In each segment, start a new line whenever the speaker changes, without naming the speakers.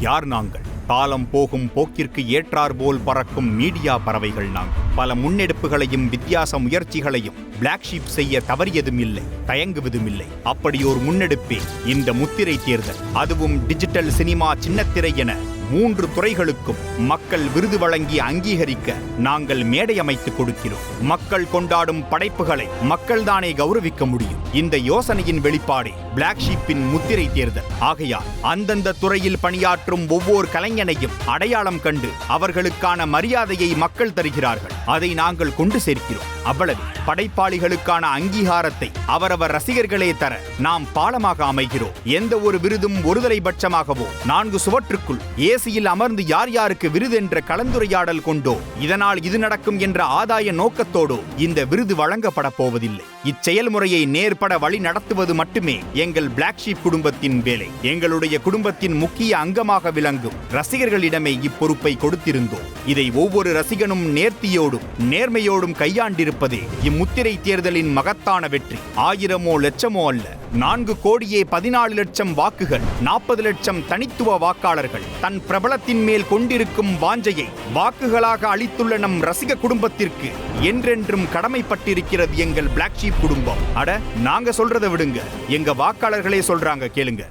யார் நாங்கள்? காலம் போகும் போக்கிற்கு ஏற்றார் போல் பறக்கும் மீடியா பறவைகள் நாங்கள். பல முன்னெடுப்புகளையும் வித்தியாச முயற்சிகளையும் பிளாக் ஷீப் செய்ய தவறியதும் இல்லை, தயங்குவதும் இல்லை. அப்படியோர் முன்னெடுப்பே இந்த முத்திரை தேர்தல். அதுவும் டிஜிட்டல், சினிமா, சின்னத்திரை என 3 துறைகளுக்கும் மக்கள் விருது வழங்கி அங்கீகரிக்க நாங்கள் மேடை அமைத்து கொடுக்கிறோம். மக்கள் கொண்டாடும் படைப்புகளை மக்கள்தானே கௌரவிக்க முடியும். இந்த யோசனையின் வெளிப்பாடே பிளாக் ஷீப்பின் முத்திரை தேர்தல். ஆகையால் அந்தந்த துறையில் பணியாற்றும் ஒவ்வொரு கலைஞனையும் அடையாளம் கண்டு அவர்களுக்கான மரியாதையை மக்கள் தருகிறார்கள். அதை நாங்கள் கொண்டு சேர்க்கிறோம். அவ்வளவு. படைப்பாளிகளுக்கான அங்கீகாரத்தை அவரவர் ரசிகர்களே தர நாம் பாலமாக அமைகிறோம். எந்த ஒரு விருதும் ஒருதலைபட்சமாகவோ 4 சுவற்றுக்குள் ஏசியில் அமர்ந்து யார் யாருக்கு விருது என்ற கலந்துரையாடல் கொண்டோ இதனால் இது நடக்கும் என்ற ஆதாய நோக்கத்தோடோ இந்த விருது வழங்கப்பட போவதில்லை. இச்செயல்முறையை நேர்பட வழி நடத்துவது மட்டுமே எங்கள் பிளாக் ஷீப் குடும்பத்தின் வேலை. எங்களுடைய குடும்பத்தின் முக்கிய அங்கமாக விளங்கும் ரசிகர்களிடமே இப்பொறுப்பை கொடுத்திருந்தோம். இதை ஒவ்வொரு ரசிகனும் நேர்த்தியோடும் நேர்மையோடும் கையாண்டிருப்பதே இம்முத்திரை தேர்தலின் மகத்தான வெற்றி. 1000மோ லட்சமோ அல்ல, 4,14,00,000 வாக்குகள், 40 லட்சம் தனித்துவ வாக்காளர்கள் தன் பிரபலத்தின் மேல் கொண்டிருக்கும் வாஞ்சையை வாக்குகளாக அளித்துள்ள நம் ரசிக குடும்பத்திற்கு என்றென்றும் கடமைப்பட்டிருக்கிறது எங்கள் பிளாக் ஷீப் குடும்பம். அட, நாங்க சொல்றதை விடுங்க, எங்க வாக்காளர்களே சொல்றாங்க, கேளுங்க.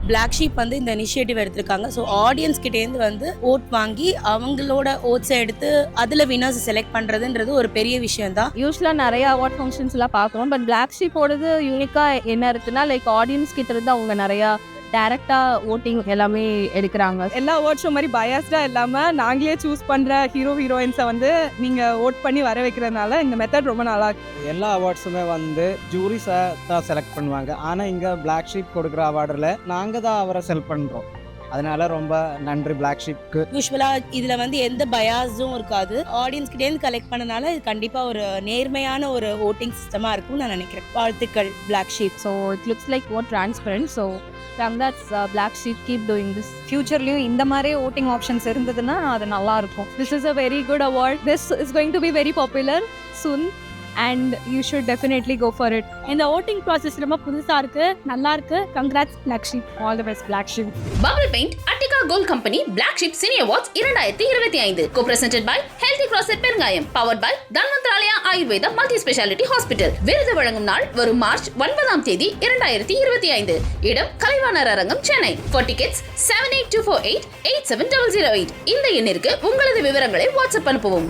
பிளாக் ஷீப் வந்து இந்த இனிஷியேட்டிவ் எடுத்திருக்காங்க. ஸோ ஆடியன்ஸ் கிட்டேருந்து வந்து ஓட் வாங்கி அவங்களோட ஓட்ஸை எடுத்து அதில் வினர்ஸ் செலக்ட் பண்ணுறதுன்றது ஒரு பெரிய விஷயம் தான்.
யூஸ்வலாக நிறைய அவார்ட் ஃபங்க்ஷன்ஸ்லாம் பார்க்குறோம். பட் பிளாக் ஷீப்போடது யூனிக்காக என்ன இருக்குன்னா, லைக் ஆடியன்ஸ் கிட்ட இருந்து அவங்க நிறையா டேரெக்டாக ஓட்டிங் எல்லாமே எடுக்கிறாங்க.
எல்லா அவார்ட்ஸும் மாதிரி பயாஸ்டாக இல்லாமல் நாங்களே சூஸ் பண்ணுற ஹீரோயின்ஸை வந்து நீங்கள் ஓட் பண்ணி வர வைக்கிறதுனால இந்த மெத்தட் ரொம்ப நல்லா இருக்கு.
எல்லா அவார்ட்ஸுமே வந்து ஜூரிஸை தான் செலக்ட் பண்ணுவாங்க. ஆனால் இங்கே பிளாக் ஷீப் கொடுக்குற அவார்டில் நாங்கள் தான் அவரை செலக்ட் பண்ணுறோம். அதனால ரொம்ப நன்றி பிளாக் ஷீப்க்கு.
யூஸ்வலாக இதில் வந்து எந்த பயாஸும் இருக்காது. ஆடியன்ஸ் கிட்டேருந்து கலெக்ட் பண்ணனால இது கண்டிப்பாக ஒரு நேர்மையான ஒரு ஓட்டிங் சிஸ்டமாக இருக்கும்னு நான் நினைக்கிறேன். வாழ்த்துக்கள் black sheep.
So it looks like more transparent. So that's black sheep keep doing this.
ஃபியூச்சர்லயும் இந்த மாதிரி ஓட்டிங் ஆப்ஷன்ஸ் இருந்ததுன்னா அது நல்லா இருக்கும். This is a very good award. This is going to be very popular soon and you should definitely go for it.
இந்த voting process ரொம்ப புதுசா இருக்கு, நல்லா இருக்கு. Congrats Black Sheep.
All the best Black Sheep.
Bubble Paint Attica Gold Company Black Sheep Senior Awards 2025 co-presented by Healthy Crosset பெருங்காயம், powered by Dhanvantharalaya Ayurveda multi speciality hospital. விருது வழங்கும் நாள் வரும் மார்ச் 9ஆம் தேதி 2025. இடம் கலைவாணர் அரங்கம், சென்னை. For tickets 7824887008. இந்த எண்ணிற்கு உங்களது விவரங்களை வாட்ஸ்அப் அனுப்பவும்.